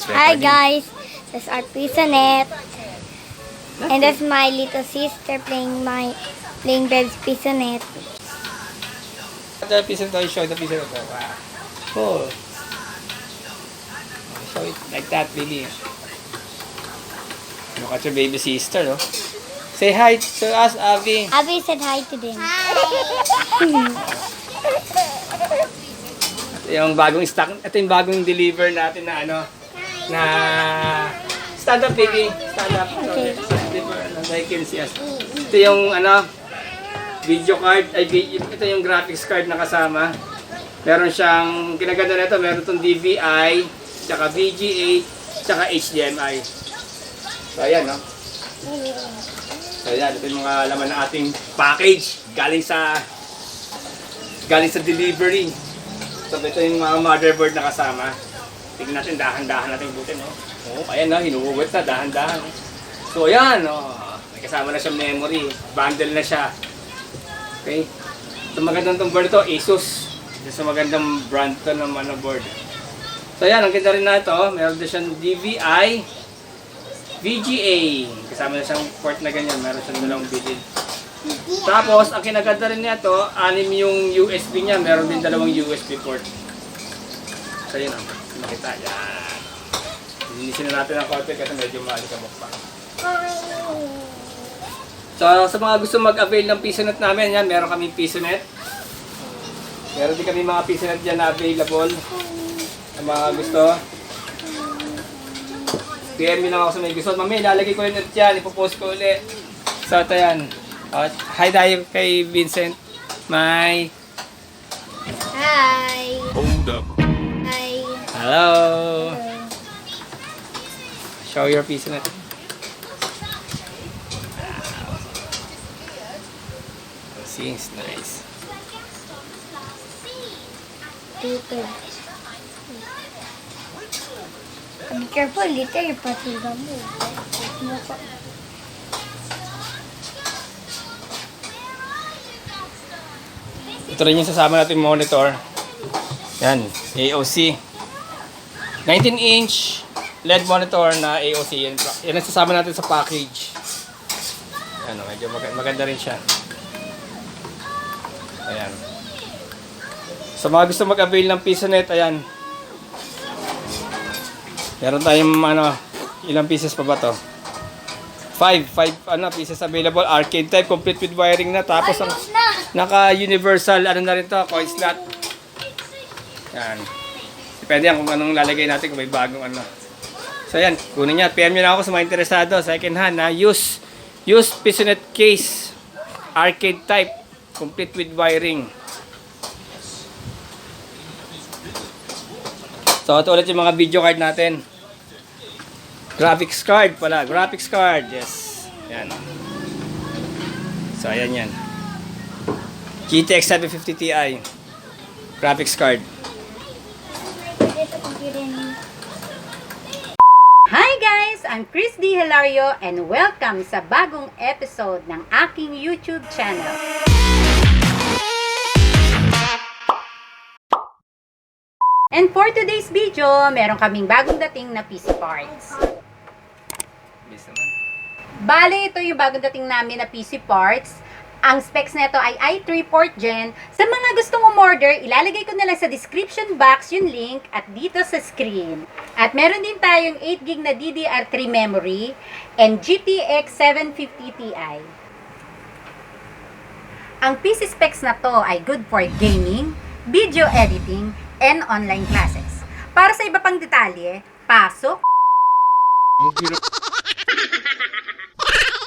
Hi guys, this is our Pisonet. And that's my little sister playing Bev's Pisonet. The piece of toy, show the piece of toy. Wow. Cool. Show it like that, baby. Look at your baby sister, no? Say hi to us, Abby. Abby said hi to them. Ito yung bagong stock. Ito yung bagong deliver natin na ano, na stand up, baby. Stand up. Okay. I can see us. Ito yung ano, video card. Ito yung graphics card na kasama. Meron siyang, kinaganda na ito, meron itong DVI, tsaka VGA, tsaka HDMI. So ayan, no? So ayan, ito yung mga laman ng ating package. Galing sa delivery. So ito yung mga motherboard na kasama. Tingnan natin, dahan-dahan natin butin, no? Oh, ayan na, hinuhugot na, dahan-dahan. So ayan, no? May kasama na siyang memory. Bundle na siya. Okay? Ito magandang itong board ito, Asus. Ito sa magandang brand ito ng motherboard. So ayan, ang ganda rin na ito. Meron din siyang DVI, VGA. Kasama na siyang port na ganyan. Meron siyang dalawang bilid. Tapos, ang kinaganda rin nito, 6 yung USB niya. Meron din dalawang USB port. So yun ang makita. Yan. Linisin na natin ang konti kasi medyo maalikabok pa. So, sa mga gusto mag-avail ng Pisonet namin, yan, meron kaming Pisonet. Meron din kami mga Pisonet dyan na available. Ang mga gusto. PM nyo lang ako sa may gusto. Mami, lalagay ko yun ulit yan. Ipopost ko ulit. So, ito yan. Hi tayo kay Vincent. Hi. Hold up. Hi. Hello. Show your Pisonet. Seems nice. Be careful, later yung patulang mo. Ito rin yung sasama natin monitor. Yan, AOC. 19-inch LED monitor na AOC. Yan ang sasama natin sa package. Ano, medyo maganda rin siya. Ayan. Sa mga gusto mag-avail ng Pisonet, ayan. Meron tayong ano, ilang pieces pa ba to? 5 pieces available, arcade type, complete with wiring na, tapos ang naka-universal, ano na rin to, coin slot. Yan. Depende yan kung anong lalagay natin, kung may bagong ano. So yan, kunin niya. PM nyo na ako sa mga interesado, second hand, na used Pisonet case, arcade type, complete with wiring. So ito ulit yung mga video card natin. Graphics card pala. Graphics card. Yes. Yan. So, ayan yan. GTX 750 Ti. Graphics card. Hi guys! I'm Chris D. Hilario and welcome sa bagong episode ng aking YouTube channel. And for today's video, meron kaming bagong dating na PC parts. Bale, ito yung bagong dating namin na PC parts. Ang specs nito ay i3 4th Gen. Sa mga gustong umorder, ilalagay ko na lang sa description box yung link at dito sa screen. At meron din tayong 8GB na DDR3 memory and GTX 750 Ti. Ang PC specs na to ay good for gaming, video editing, and online classes. Para sa iba pang detalye, pasok.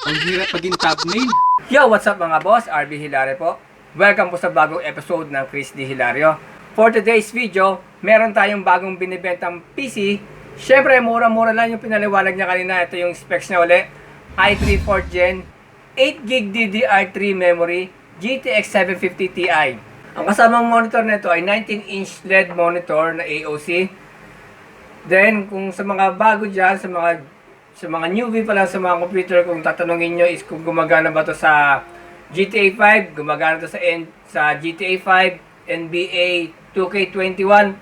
Ang hirap maging thumbnail. Yo, what's up mga boss? RB Hilario po. Welcome po sa bagong episode ng Chris D. Hilario. For today's video, meron tayong bagong binibentang PC. Syempre, mura-mura lang yung pinaliwanag niya kanina. Ito yung specs niya ulit. i3 4th Gen, 8GB DDR3 memory, GTX 750 Ti. Ang kasamang monitor nito ay 19-inch LED monitor na AOC. Then, kung sa mga bago dyan, sa mga newbie pa lang sa mga computer, kung tatanungin nyo is kung gumagana ba to sa GTA 5, gumagana to sa GTA 5, NBA 2K21,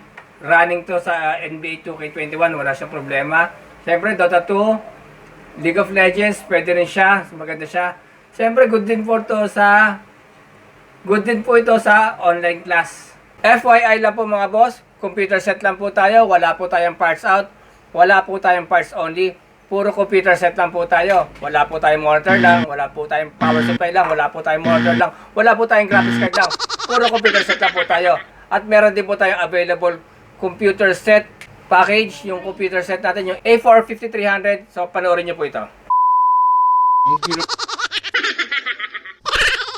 running to sa NBA 2K21, wala siyang problema. Siyempre, Dota 2, League of Legends, pwede rin siya, maganda siya. Siyempre, good din po ito sa online class. FYI lang po mga boss, computer set lang po tayo, wala po tayong parts out, wala po tayong parts only. Puro computer set lang po tayo. Wala po tayong monitor lang, wala po tayong power supply lang, wala po tayong monitor lang, wala po tayong graphics card lang. Puro computer set lang po tayo. At meron din po tayong available computer set package, yung computer set natin, yung A4 5300. So, panoorin nyo po ito.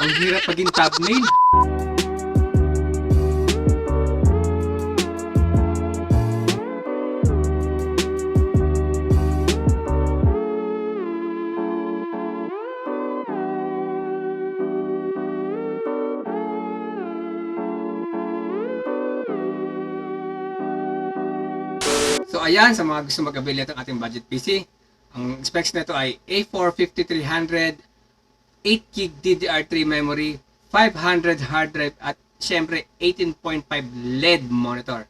Ang hirap maging thumbnail. So ayan, sa mga gusto mag-avail ng ating budget PC, ang specs nito ay A4 5300, 8GB DDR3 memory, 500 hard drive at syempre 18.5 LED monitor.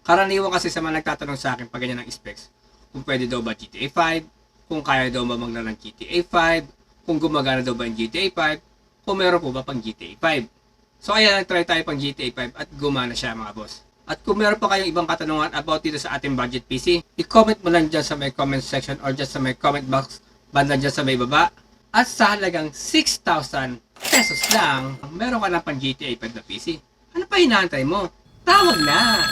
Karaniwan kasi sa mga nagtatanong sa akin pag ganyan ang specs, kung pwede daw ba GTA 5, kung kaya daw ba maglaro ng GTA 5, kung gumagana daw ba ang GTA 5, kung meron po ba pang GTA 5. So ayan, nag-try tayo pang GTA 5 at gumana siya mga boss. At kung meron pa kayong ibang katanungan about dito sa ating budget PC, i-comment mo lang dyan sa may comment section or dyan sa may comment box banda dyan sa may baba. At sa halagang 6,000 pesos lang, meron ka na pang GTA 5 na PC. Ano pa hinahantay mo? Tawag na!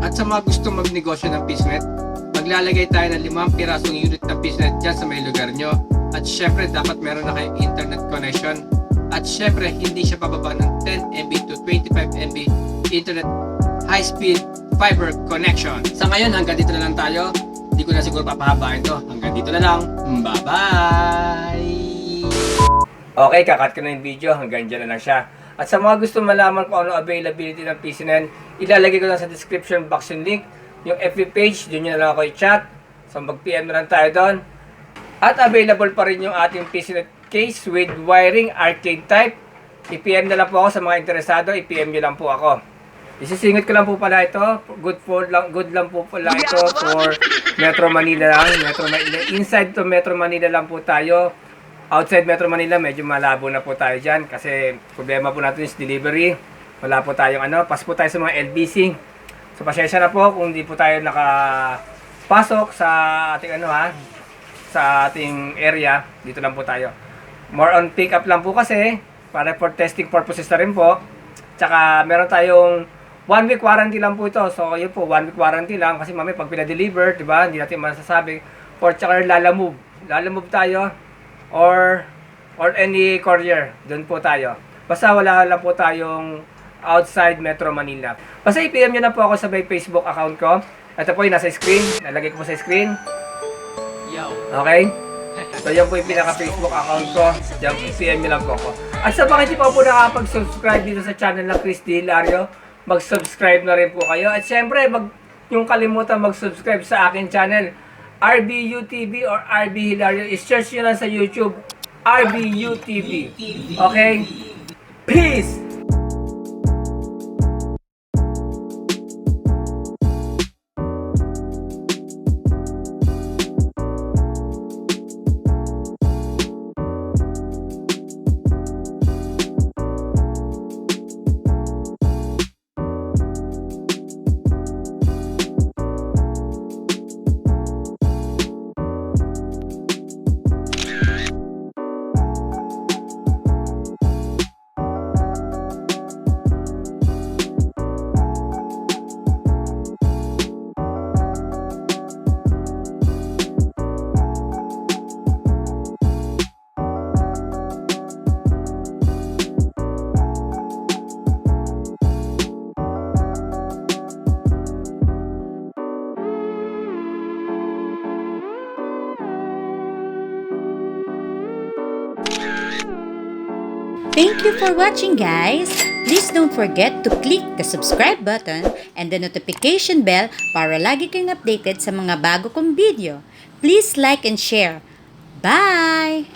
At sa mga gustong magnegosyo ng PisoNet, maglalagay tayo ng 5 pirasong unit ng PisoNet dyan sa may lugar nyo. At syempre, dapat meron na kayong internet connection. At syempre, hindi siya bababa ng 10 MB to 25 MB internet high-speed fiber connection. Sa ngayon, hanggang dito na lang tayo. Hindi ko na siguro papahabain to. Hanggang dito na lang. Bye-bye! Okay, kakat ko na yung video. Hanggang dyan na lang siya. At sa mga gusto malaman kung ano availability ng PC na yan, ilalagay ko lang sa description box yung link. Yung FB page, doon nyo na lang ako i-chat. So mag-PM na lang tayo doon. At available pa rin yung ating PCNet case with wiring arcade type. I-PM na lang po ako sa mga interesado. I-PM nyo lang po ako. Isisingit ko lang po pala ito. Good lang po pala ito for Metro Manila lang. Inside to Metro Manila lang po tayo. Outside Metro Manila, medyo malabo na po tayo dyan kasi problema po natin is delivery. Wala po tayong pas po tayo sa mga LBC. So pasensya na po kung hindi po tayo nakapasok sa ating sa ating area. Dito lang po tayo. More on pick up lang po kasi para for testing purposes na rin po. Tsaka meron tayong 1 week warranty lang po ito. So yun po, 1 week warranty lang kasi mamaya pag pina-deliver, di ba? Hindi natin masasabi. Or tsaka lalamove. Lalamove tayo. Or any courier, doon po tayo. Basta wala lang po tayong outside Metro Manila. Basta i-PM nyo na po ako sa may Facebook account ko. Ito po yung nasa screen. Nalagay ko po sa screen. Okay? So yan po yung pinaka-Facebook account ko. Diyan, i-PM nyo lang po ako. At sa mga hindi pa po nakapag-subscribe dito sa channel ng Chris D. Hilario, mag-subscribe na rin po kayo. At syempre, yung kalimutan mag-subscribe sa akin channel. RBUTV or RB Hilario. I-search nyo lang sa YouTube. RBUTV. Okay? Peace! Thank you for watching, guys! Please don't forget to click the subscribe button and the notification bell para lagi kayong updated sa mga bago kong video. Please like and share. Bye!